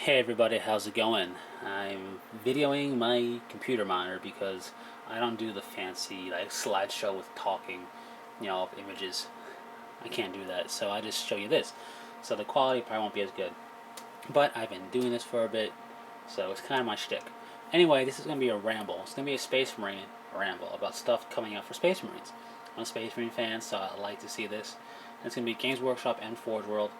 Hey everybody, how's it going? I'm videoing my computer monitor because I don't do the fancy like slideshow with talking, of images. I can't do that, so I just show you this. So the quality probably won't be as good. But I've been doing this for a bit, so it's kind of my shtick. Anyway, this is going to be a ramble. It's going to be a Space Marine ramble about stuff coming out for Space Marines. I'm a Space Marine fan, so I like to see this. And it's going to be Games Workshop and Forge World.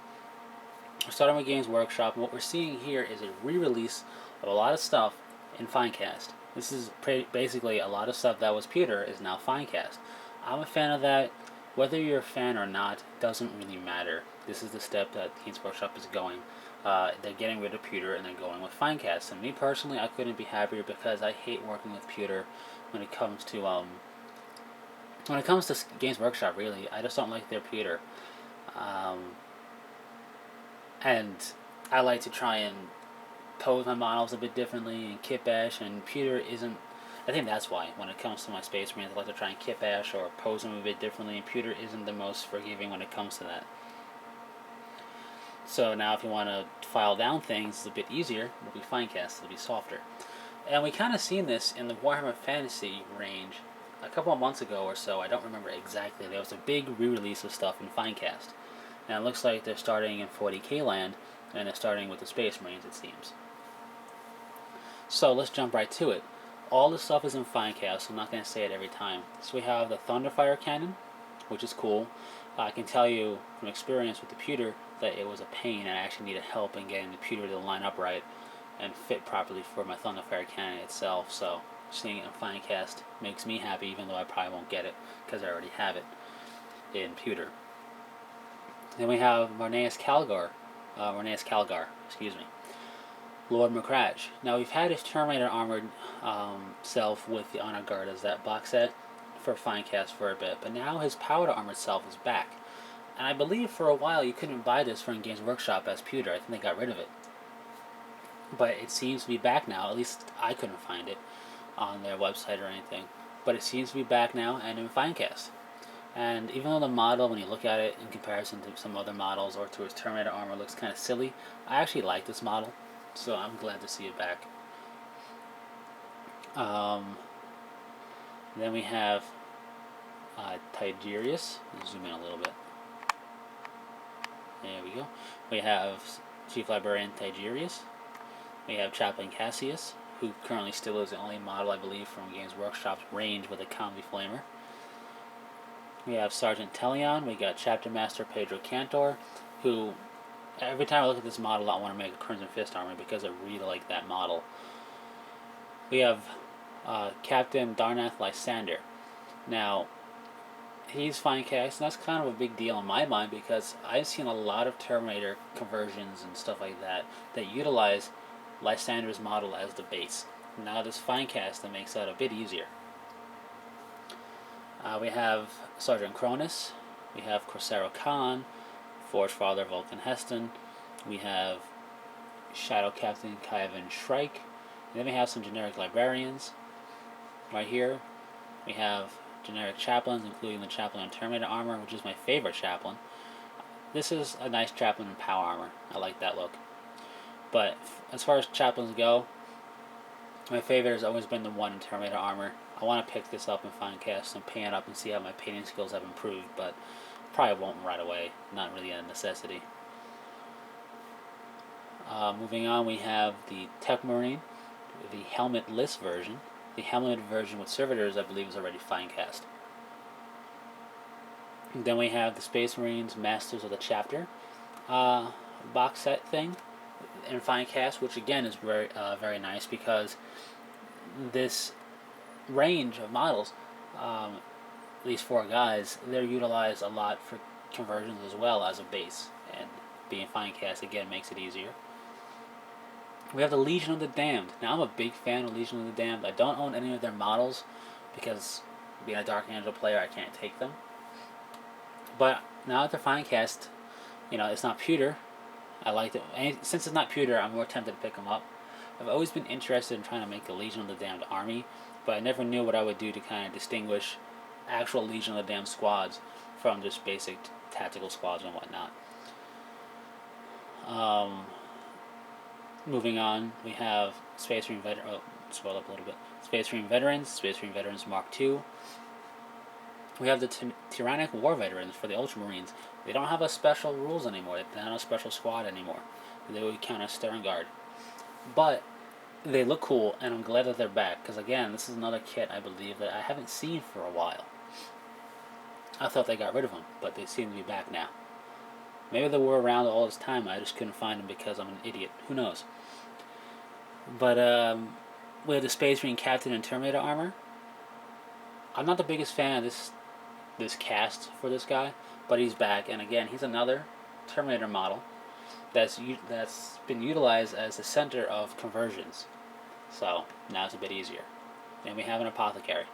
We're starting with Games Workshop, and what we're seeing here is a re-release of a lot of stuff in Finecast. This is basically a lot of stuff that was pewter is now Finecast. I'm a fan of that. Whether you're a fan or not doesn't really matter. This is the step that Games Workshop is going. They're getting rid of pewter and they're going with Finecast. And me personally, I couldn't be happier because I hate working with pewter when it comes to Games Workshop. Really, I just don't like their pewter. And I like to try and pose my models a bit differently and kit bash, and pewter isn't. I think that's why when it comes to my Space Marines, I like to try and kit bash or pose them a bit differently, and pewter isn't the most forgiving when it comes to that. So now if you want to file down things, it's a bit easier. It'll be Finecast, it'll be softer. And we kind of seen this in the Warhammer Fantasy range a couple of months ago or so. I don't remember exactly. There was a big re-release of stuff in Finecast. And it looks like they're starting in 40k land, and they're starting with the Space Marines, it seems. So let's jump right to it. All this stuff is in Finecast, so I'm not going to say it every time. So we have the Thunderfire Cannon, which is cool. I can tell you from experience with the pewter that it was a pain, and I actually needed help in getting the pewter to line up right and fit properly for my Thunderfire Cannon itself. So seeing it in Finecast makes me happy, even though I probably won't get it because I already have it in pewter. Then we have Marneus Calgar, Lord Macrage. Now we've had his Terminator armored self with the Honor Guard as that box set for Finecast for a bit, but now his Powered armored self is back. And I believe for a while you couldn't buy this from Games Workshop as pewter. I think they got rid of it. But it seems to be back now. At least I couldn't find it on their website or anything. But it seems to be back now and in Finecast. And even though the model, when you look at it in comparison to some other models or to his Terminator armor, looks kind of silly, I actually like this model, so I'm glad to see it back. Then we have Tigerius. Zoom in a little bit. There we go. We have Chief Librarian Tigerius. We have Chaplain Cassius, who currently still is the only model, I believe, from Games Workshop's range with a Combi Flamer. We have Sergeant Telion. We got Chapter Master Pedro Cantor, who every time I look at this model, I want to make a Crimson Fist armor because I really like that model. We have Captain Darnath Lysander. Now, he's Finecast, and that's kind of a big deal in my mind because I've seen a lot of Terminator conversions and stuff like that utilize Lysander's model as the base. Now this Finecast that makes that a bit easier. We have Sergeant Cronus, we have Corsaro Khan, Forge Father Vulcan Heston, we have Shadow Captain Kaivan Shrike, and then we have some generic librarians. Right here, we have generic chaplains, including the Chaplain in Terminator armor, which is my favorite chaplain. This is a nice chaplain in power armor. I like that look. But as far as chaplains go, my favorite has always been the one in Terminator armor. I want to pick this up in Finecast and paint it up and see how my painting skills have improved, but probably won't right away. Not really a necessity. Moving on, we have the Tech Marine, the helmetless version. The helmeted version with servitors, I believe, is already Finecast. Then we have the Space Marines Masters of the Chapter box set thing in Finecast, which again is very nice because this range of models, these four guys, they're utilized a lot for conversions as well as a base, and being Finecast again makes it easier. We have the Legion of the Damned. Now I'm a big fan of Legion of the Damned. I don't own any of their models because being a Dark Angel player I can't take them. But now that they're Finecast, it's not pewter. I like it. And since it's not pewter, I'm more tempted to pick them up. I've always been interested in trying to make a Legion of the Damned army, but I never knew what I would do to kind of distinguish actual Legion of the Damned squads from just basic tactical squads and whatnot. Moving on, we have Space Marine Veteran. Oh, scroll up a little bit. Space Marine Veterans, Space Marine Veterans Mark II. We have the Tyrannic War Veterans for the Ultramarines. They don't have a special rules anymore. They don't have a special squad anymore. They would count as Stern Guard. But they look cool, and I'm glad that they're back. Because again, this is another kit I believe that I haven't seen for a while. I thought they got rid of them, but they seem to be back now. Maybe they were around all this time. I just couldn't find them because I'm an idiot. Who knows? But we have the Space Marine Captain and Terminator armor. I'm not the biggest fan of this cast for this guy, but he's back, and again, he's another Terminator model that's been utilized as the center of conversions. So now it's a bit easier. And we have an Apothecary.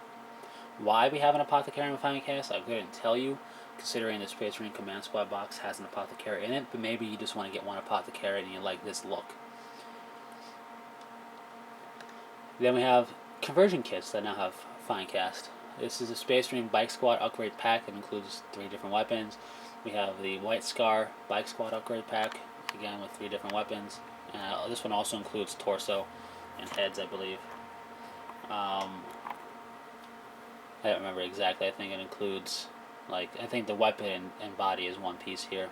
Why we have an Apothecary in Final Cast, I couldn't tell you, considering the Space Marine Command Squad box has an Apothecary in it, but maybe you just want to get one Apothecary and you like this look. Then we have conversion kits that now have Fine Cast. This is a Space Marine Bike Squad upgrade pack that includes 3 different weapons. We have the White Scar Bike Squad upgrade pack, again with 3 different weapons. This one also includes torso and heads, I believe. I don't remember exactly. I think it includes, I think the weapon and body is one piece here.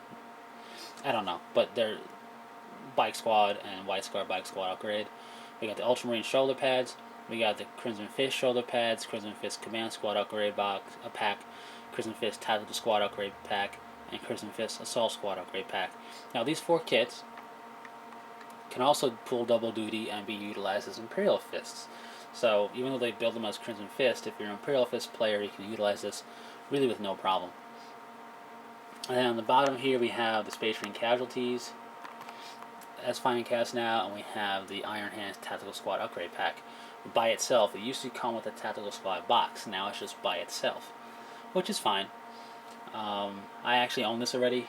I don't know, but they're Bike Squad and White Scar Bike Squad upgrade. We got the Ultramarine shoulder pads. We got the Crimson Fist shoulder pads, Crimson Fist Command Squad upgrade pack, Crimson Fist Tactical Squad upgrade pack, and Crimson Fist Assault Squad upgrade pack. Now these 4 kits can also pull double duty and be utilized as Imperial Fists. So even though they build them as Crimson Fist, if you're an Imperial Fist player, you can utilize this really with no problem. And then on the bottom here we have the Space Marine Casualties as Fine Cast now, and we have the Iron Hands Tactical Squad upgrade pack. By itself, it used to come with a Tactical Squad box, now it's just by itself, which is fine. I actually own this already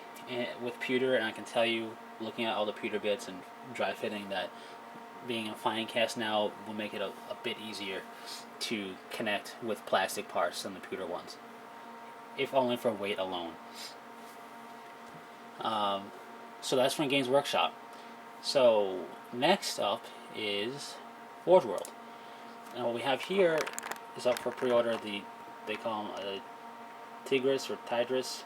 with pewter, and I can tell you, looking at all the pewter bits and dry fitting, that being in Fine Cast now will make it a bit easier to connect with plastic parts than the pewter ones, if only for weight alone. So that's from Games Workshop. So next up is Forge World. And what we have here is up for pre-order. They call them a Tigris or Tidris.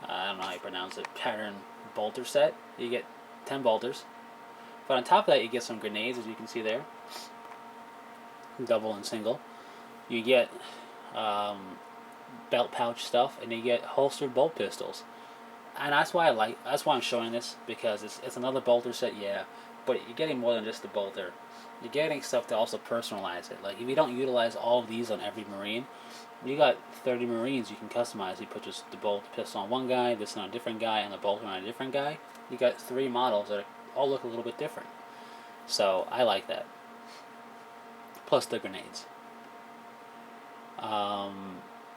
I don't know how you pronounce it. Pattern bolter set. You get 10 bolters. But on top of that, you get some grenades, as you can see there, double and single. You get belt pouch stuff, and you get holstered bolt pistols. And that's why I'm showing this, because it's another bolter set, yeah, but you're getting more than just the bolter. You're getting stuff to also personalize it. Like, if you don't utilize all of these on every Marine, you got 30 Marines you can customize. You put just the bolt pistol on one guy, this on a different guy, and the bolter on a different guy. You got 3 models that all look a little bit different. So I like that. Plus the grenades.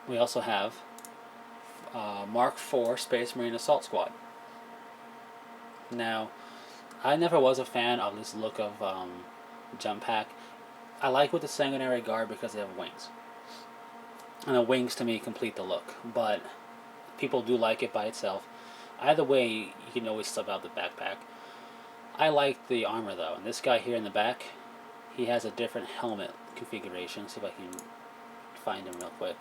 We also have Mark IV Space Marine Assault Squad. Now, I never was a fan of this look of jump pack. I like with the Sanguinary Guard because they have wings. And the wings to me complete the look. But people do like it by itself. Either way, you can always sub out the backpack. I like the armor though. And this guy here in the back, he has a different helmet configuration. Let's see if I can find him real quick.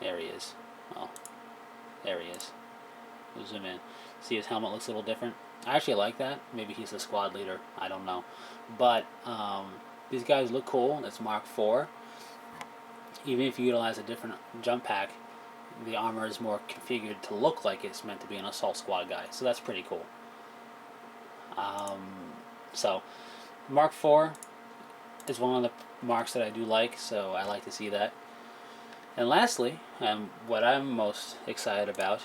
There he is. Oh, there he is. We'll zoom in. See, his helmet looks a little different. I actually like that. Maybe he's the squad leader. I don't know. But these guys look cool. It's Mark IV. Even if you utilize a different jump pack, the armor is more configured to look like it's meant to be an assault squad guy. So that's pretty cool. So Mark IV is one of the marks that I do like, so I like to see that. And lastly, what I'm most excited about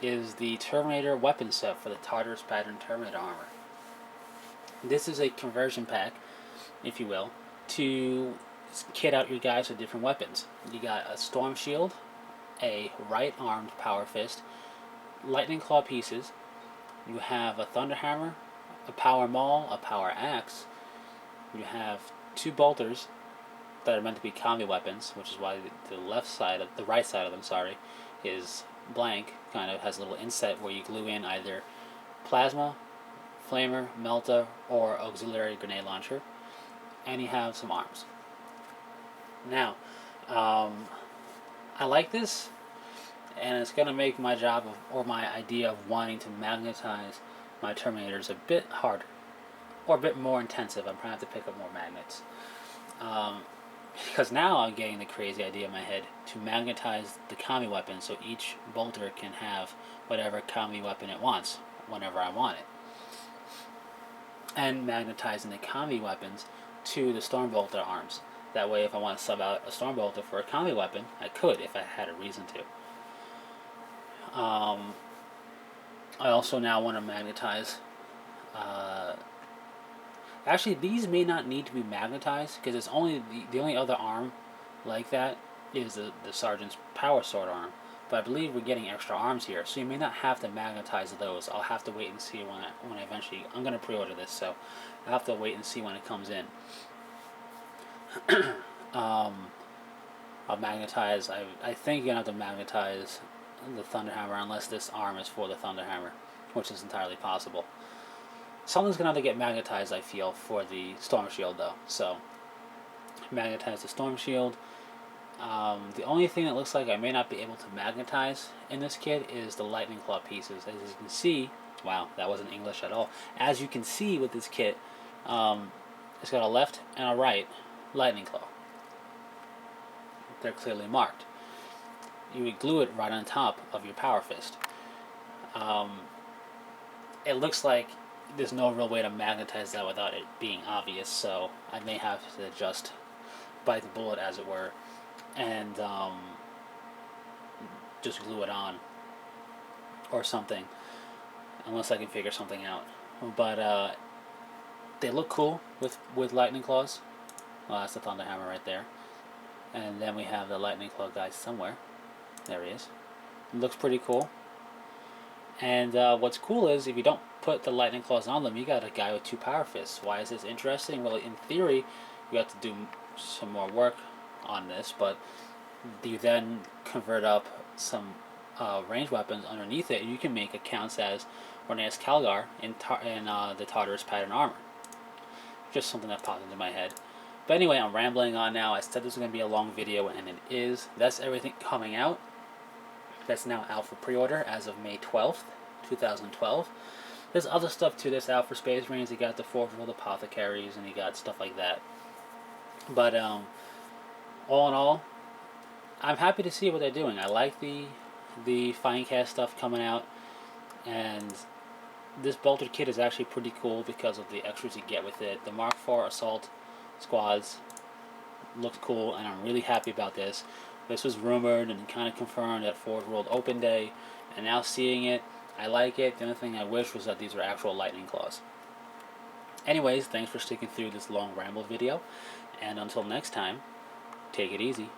is the Terminator weapon set for the Tartarus Pattern Terminator armor. This is a conversion pack, if you will, to kit out your guys with different weapons. You got a Storm Shield, a right-armed Power Fist, Lightning Claw pieces, you have a Thunder Hammer, a Power Maul, a Power Axe, you have 2 bolters that are meant to be combi weapons, which is why the right side of them, is blank, kind of has a little inset where you glue in either plasma, flamer, melta, or auxiliary grenade launcher, and you have some arms. Now, I like this, and it's going to make my job or my idea of wanting to magnetize my Terminators a bit harder, or a bit more intensive. I'm trying to have to pick up more magnets. Because now I'm getting the crazy idea in my head to magnetize the Kami weapon so each bolter can have whatever Kami weapon it wants whenever I want it. And magnetizing the Kami weapons to the Stormbolter arms. That way if I want to sub out a Stormbolter for a Kami weapon, I could if I had a reason to. I also now want to magnetize... actually, these may not need to be magnetized because it's only the only other arm like that is the Sergeant's Power Sword arm. But I believe we're getting extra arms here, so you may not have to magnetize those. I'll have to wait and see when I eventually... I'm going to pre-order this, so I'll have to wait and see when it comes in. I'll magnetize... I think you're going to have to magnetize the Thunderhammer unless this arm is for the Thunderhammer, which is entirely possible. Something's going to have to get magnetized, I feel, for the Storm Shield, though. So, magnetize the Storm Shield. The only thing that looks like I may not be able to magnetize in this kit is the Lightning Claw pieces. As you can see, wow, that wasn't English at all. As you can see with this kit, it's got a left and a right Lightning Claw. They're clearly marked. You would glue it right on top of your Power Fist. It looks like there's no real way to magnetize that without it being obvious, so I may have to just bite the bullet, as it were, and just glue it on or something, unless I can figure something out. But they look cool with Lightning Claws. Well, that's the Thunderhammer right there. And then we have the Lightning Claw guy somewhere. There he is. It looks pretty cool. And what's cool is if you don't put the Lightning Claws on them, you got a guy with 2 Power Fists. Why is this interesting? Well, in theory, you have to do some more work on this, but you then convert up some ranged weapons underneath it, and you can make it counts as Orneas Calgar in the Tartarus pattern armor. Just something that popped into my head. But anyway, I'm rambling on now. I said this was going to be a long video, and it is. That's everything coming out. That's now out for pre-order as of May 12th, 2012. There's other stuff too that's out for Space Marines. You got the Forge World Apothecaries, and you got stuff like that. But all in all, I'm happy to see what they're doing. I like the Finecast stuff coming out, and this bolter kit is actually pretty cool because of the extras you get with it. The Mark IV Assault Squads looks cool, and I'm really happy about this. This was rumored and kind of confirmed at Forge World Open Day, and now seeing it, I like it. The only thing I wish was that these were actual Lightning Claws. Anyways, thanks for sticking through this long ramble video, and until next time, take it easy.